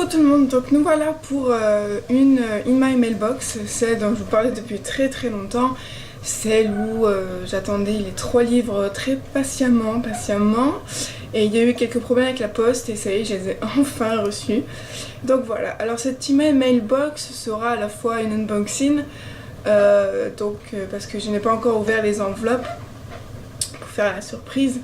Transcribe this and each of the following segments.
Coucou tout le monde, donc nous voilà pour une In My Mailbox, celle dont je vous parlais depuis très longtemps, celle où j'attendais les 3 livres très patiemment, et il y a eu quelques problèmes avec la poste et ça y est, je les ai enfin reçus. Donc voilà, alors cette In My Mailbox sera à la fois une unboxing, parce que je n'ai pas encore ouvert les enveloppes pour faire la surprise.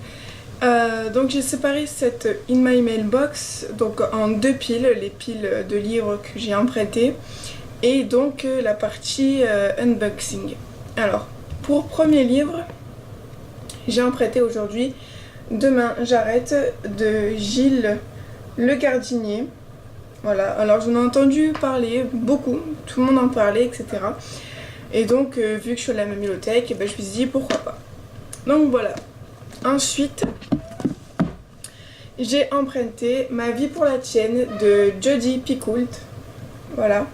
Donc j'ai séparé cette In My Mailbox donc en 2 piles, les piles de livres que j'ai empruntées et donc la partie unboxing. Alors pour premier livre, j'ai emprunté aujourd'hui Demain j'arrête de Gilles Le Gardinier. Voilà, alors j'en ai entendu parler beaucoup, tout le monde en parlait, etc. Et donc vu que je suis à la bibliothèque, je me suis dit pourquoi pas. Donc voilà. Ensuite, j'ai emprunté Ma vie pour la tienne de Jodi Picoult. Voilà.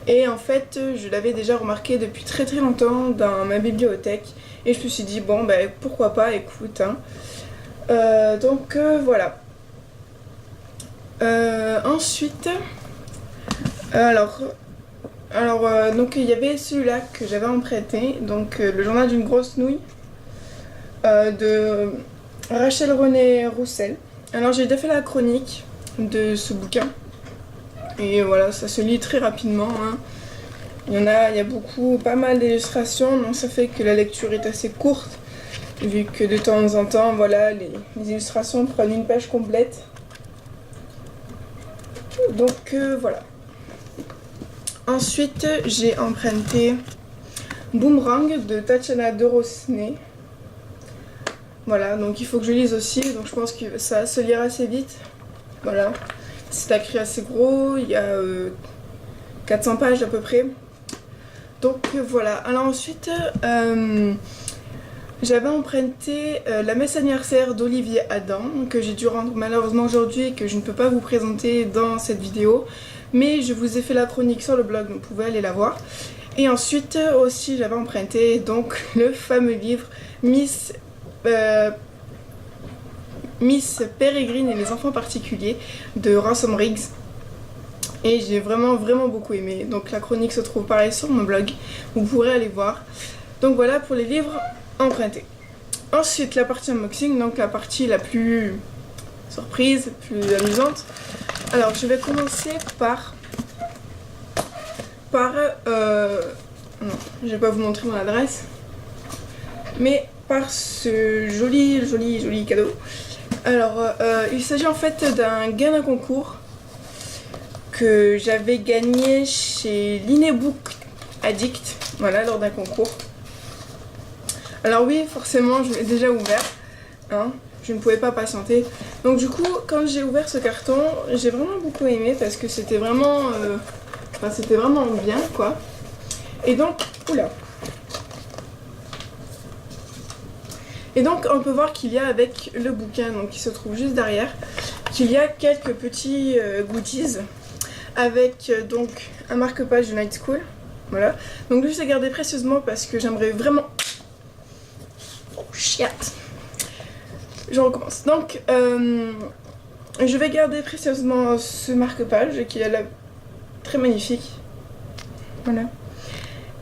Et en fait, je l'avais déjà remarqué depuis très longtemps dans ma bibliothèque. Et je me suis dit, bon, pourquoi pas, écoute. Hein. Voilà. Ensuite, donc il y avait celui-là que j'avais emprunté. Donc, Le journal d'une grosse nouille. De Rachel René Roussel. Alors j'ai déjà fait la chronique de ce bouquin et voilà, ça se lit très rapidement, hein. Il y a pas mal d'illustrations, donc ça fait que la lecture est assez courte vu que de temps en temps, voilà, les illustrations prennent une page complète. Donc voilà. Ensuite j'ai emprunté Boomerang de Tatiana Dorosnay. Voilà, donc il faut que je lise aussi, donc je pense que ça va se lire assez vite. Voilà, c'est écrit assez gros, il y a 400 pages à peu près. Donc voilà, alors ensuite, j'avais emprunté La messe anniversaire d'Olivier Adam, que j'ai dû rendre malheureusement aujourd'hui et que je ne peux pas vous présenter dans cette vidéo. Mais je vous ai fait la chronique sur le blog, donc vous pouvez aller la voir. Et ensuite aussi j'avais emprunté donc le fameux livre Miss Peregrine et les enfants particuliers de Ransom Riggs. Et j'ai vraiment beaucoup aimé. Donc la chronique se trouve pareil sur mon blog. Vous pourrez aller voir. Donc voilà pour les livres empruntés. Ensuite la partie unboxing, donc la partie la plus surprise, plus amusante. Alors je vais commencer par non, je vais pas vous montrer mon adresse. Mais par ce joli cadeau. Alors, il s'agit en fait d'un gain d'un concours que j'avais gagné chez l'Inebook Addict, voilà, lors d'un concours. Alors oui, forcément, je l'ai déjà ouvert, hein, je ne pouvais pas patienter. Donc du coup, quand j'ai ouvert ce carton, j'ai vraiment beaucoup aimé parce que c'était vraiment, c'était vraiment bien, quoi. Et donc, oula. Et donc on peut voir qu'il y a avec le bouquin donc, qui se trouve juste derrière, qu'il y a quelques petits goodies avec donc un marque-page de Night School. Voilà. Donc lui je l'ai gardé précieusement parce que j'aimerais vraiment... Oh chiate. Je recommence. Donc je vais garder précieusement ce marque-page qui est là très magnifique. Voilà.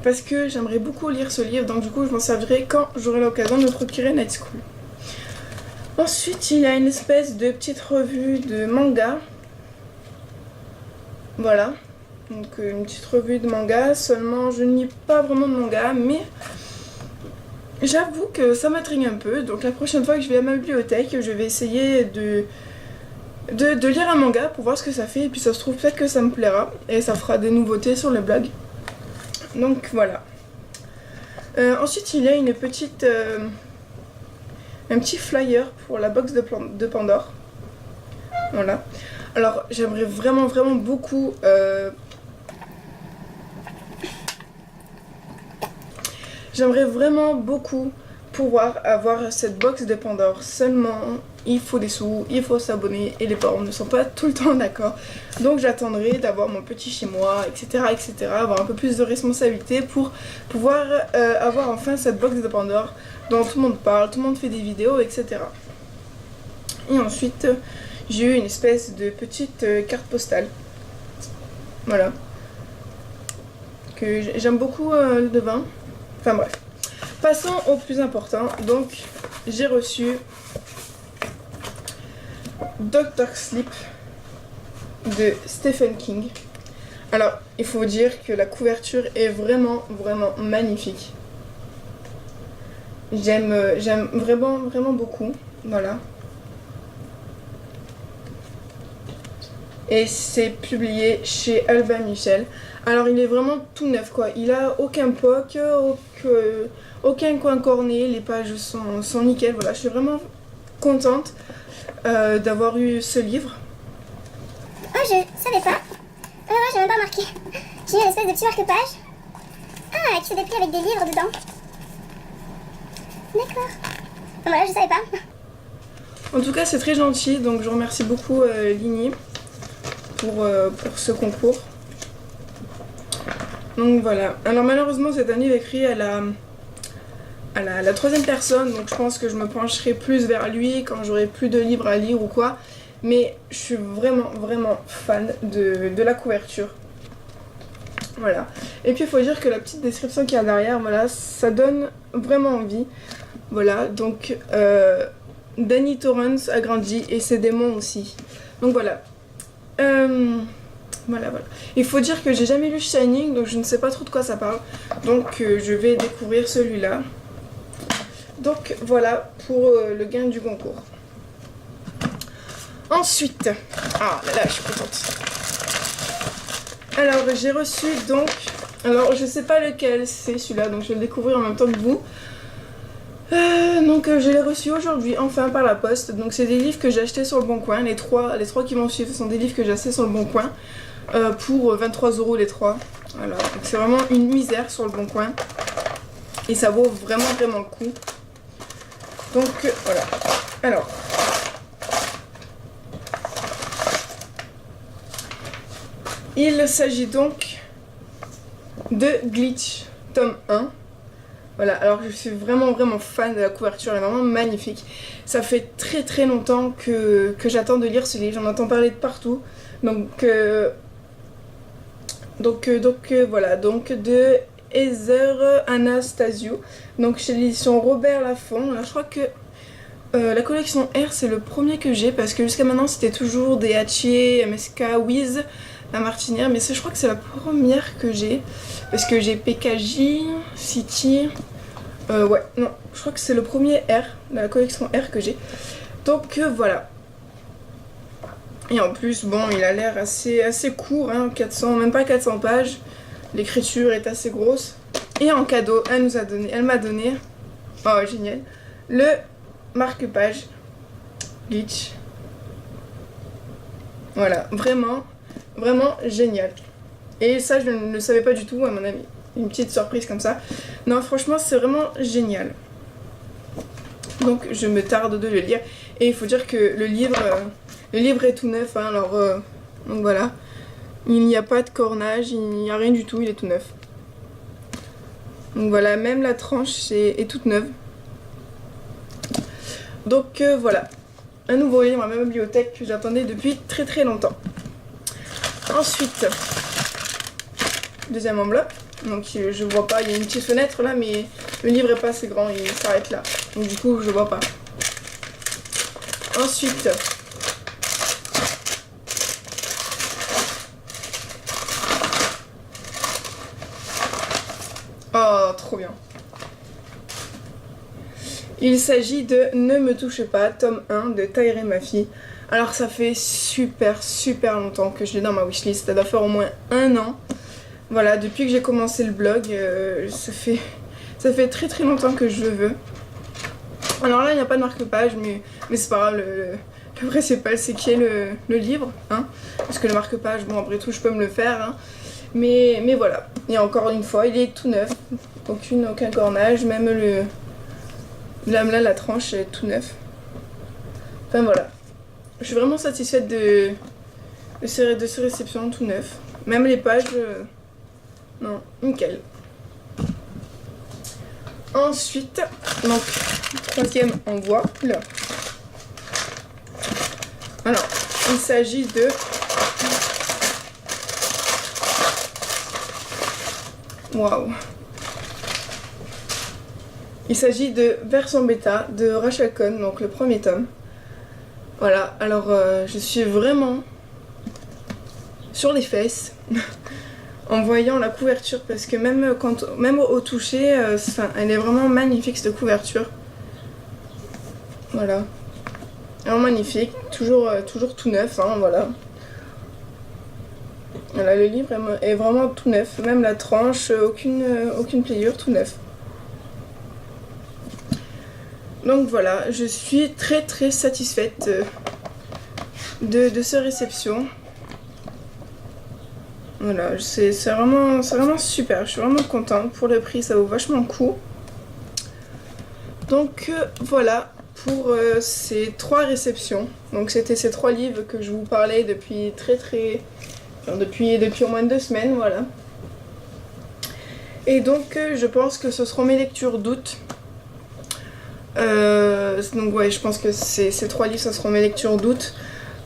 Parce que j'aimerais beaucoup lire ce livre, donc du coup je m'en servirai quand j'aurai l'occasion de me procurer Night School. Ensuite il y a une espèce de petite revue de manga. Voilà, donc une petite revue de manga, seulement je ne lis pas vraiment de manga, mais j'avoue que ça m'intrigue un peu, donc la prochaine fois que je vais à ma bibliothèque, je vais essayer de lire un manga pour voir ce que ça fait, et puis ça se trouve peut-être que ça me plaira, et ça fera des nouveautés sur le blog. Donc voilà. Ensuite il y a une petite un petit flyer pour la box de Pandore. Voilà. Alors j'aimerais vraiment beaucoup pouvoir avoir cette box de Pandore. Seulement il faut des sous, il faut s'abonner et les parents ne sont pas tout le temps d'accord. Donc j'attendrai d'avoir mon petit chez moi, etc., avoir un peu plus de responsabilité pour pouvoir avoir enfin cette box de Pandore dont tout le monde parle, tout le monde fait des vidéos, etc. Et ensuite j'ai eu une espèce de petite carte postale. Voilà. Que j'aime beaucoup le devin. Enfin bref. Passons au plus important. Donc j'ai reçu Dr. Sleep de Stephen King. Alors il faut dire que la couverture est vraiment magnifique. J'aime vraiment beaucoup. Voilà. Et c'est publié chez Albin Michel. Alors il est vraiment tout neuf quoi. Il a aucun poc, aucun coin corné. Les pages sont nickel. Voilà, je suis vraiment contente d'avoir eu ce livre. Oh, je savais pas. Ouais, j'ai même pas remarqué. J'ai eu une espèce de petit marque-page. Ah, qui se déplie avec des livres dedans. D'accord. Bon, voilà, je savais pas. En tout cas, c'est très gentil. Donc je remercie beaucoup Lini pour ce concours. Donc voilà. Alors malheureusement, c'est un livre écrit à la troisième personne. Donc je pense que je me pencherai plus vers lui quand j'aurai plus de livres à lire ou quoi. Mais je suis vraiment fan de la couverture. Voilà. Et puis il faut dire que la petite description qu'il y a derrière, voilà, ça donne vraiment envie. Voilà, donc Danny Torrance a grandi et ses démons aussi. Donc voilà. Voilà. Il faut dire que j'ai jamais lu Shining, donc je ne sais pas trop de quoi ça parle. Donc je vais découvrir celui-là. Donc voilà pour le gain du concours. Ensuite, ah là, je suis contente. Alors j'ai reçu donc, alors je sais pas lequel c'est celui-là, donc je vais le découvrir en même temps que vous. Donc je l'ai reçu aujourd'hui, enfin par la poste. Donc c'est des livres que j'ai achetés sur le Bon Coin. Les trois qui vont suivre sont des livres que j'ai achetés sur le Bon Coin pour 23 € les trois. Voilà, donc c'est vraiment une misère sur le Bon Coin. Et ça vaut vraiment le coup. Donc voilà. Alors. Il s'agit donc de Glitch, tome 1. Voilà, alors je suis vraiment fan de la couverture, elle est vraiment magnifique. Ça fait très longtemps que j'attends de lire ce livre, j'en entends parler de partout. Donc voilà, donc de Heather Anastasio, donc chez l'édition Robert Laffont. Alors je crois que la collection R c'est le premier que j'ai parce que jusqu'à maintenant c'était toujours des Hachier, MSK, Wiz, la Martinière, mais je crois que c'est la première que j'ai parce que j'ai PKJ, City, ouais, non, je crois que c'est le premier R, de la collection R que j'ai. Donc voilà. Et en plus, bon, il a l'air assez court, hein, 400, même pas 400 pages. L'écriture est assez grosse. Et en cadeau, elle m'a donné, oh génial, le marque-page Glitch. Voilà, vraiment génial. Et ça, je ne le savais pas du tout, à mon avis. Une petite surprise comme ça. Non, franchement, c'est vraiment génial. Donc, je me tarde de le lire. Et il faut dire que le livre est tout neuf. Hein, alors, donc voilà. Il n'y a pas de cornage, il n'y a rien du tout, il est tout neuf. Donc voilà, même la tranche est toute neuve. Donc voilà. Un nouveau livre à ma bibliothèque que j'attendais depuis très longtemps. Ensuite, deuxième enveloppe. Donc je vois pas, il y a une petite fenêtre là, mais le livre est pas assez grand, il s'arrête là. Donc du coup, je vois pas. Ensuite, oh, trop bien. Il s'agit de Ne me touche pas, tome 1 de Taïré ma fille. Alors ça fait super longtemps que je l'ai dans ma wishlist, ça doit faire au moins 1 an. Voilà, depuis que j'ai commencé le blog, ça fait très longtemps que je le veux. Alors là, il n'y a pas de marque-page, mais c'est pas grave, le principal c'est qu'il y ait le livre. Hein, parce que le marque-page, bon après tout, je peux me le faire. Hein, mais voilà, et encore une fois, il est tout neuf. Aucun cornage, même là, la tranche est tout neuf. Enfin voilà. Je suis vraiment satisfaite de ce réception tout neuf. Même les pages, non, nickel. Ensuite, donc, troisième envoi. Là. Alors, il s'agit de... Waouh! Il s'agit de version bêta de Rashakon, donc le premier tome. Voilà, alors je suis vraiment sur les fesses en voyant la couverture parce que même au toucher, elle est vraiment magnifique cette couverture. Voilà, vraiment magnifique, toujours tout neuf, hein, voilà. Voilà, le livre est vraiment tout neuf, même la tranche, aucune pliure, tout neuf. Donc voilà, je suis très satisfaite de cette réception. Voilà, c'est vraiment super, je suis vraiment contente. Pour le prix, ça vaut vachement le coup. Donc voilà pour ces 3 réceptions. Donc c'était ces 3 livres que je vous parlais depuis depuis au moins 2 semaines, voilà. Et donc je pense que ce seront mes lectures d'août. Donc ouais, je pense que ces 3 livres, ça seront mes lectures d'août.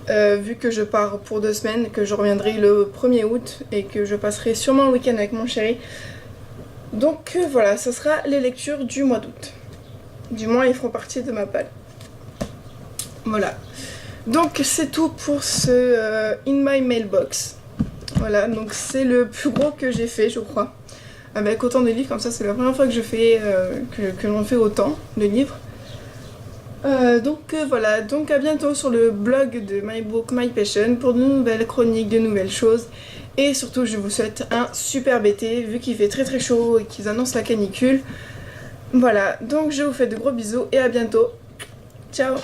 Vu que je pars pour 2 semaines, que je reviendrai le 1er août et que je passerai sûrement le week-end avec mon chéri. Donc voilà, ce sera les lectures du mois d'août. Du moins, ils feront partie de ma palle. Voilà. Donc c'est tout pour ce In My Mailbox. Voilà, donc c'est le plus gros que j'ai fait, je crois. Avec autant de livres, comme ça, c'est la première fois que je fais que j'en fais autant de livres. Donc voilà, donc à bientôt sur le blog de My Book My Passion pour de nouvelles chroniques, de nouvelles choses. Et surtout, je vous souhaite un super été, vu qu'il fait très chaud et qu'ils annoncent la canicule. Voilà, donc je vous fais de gros bisous et à bientôt. Ciao!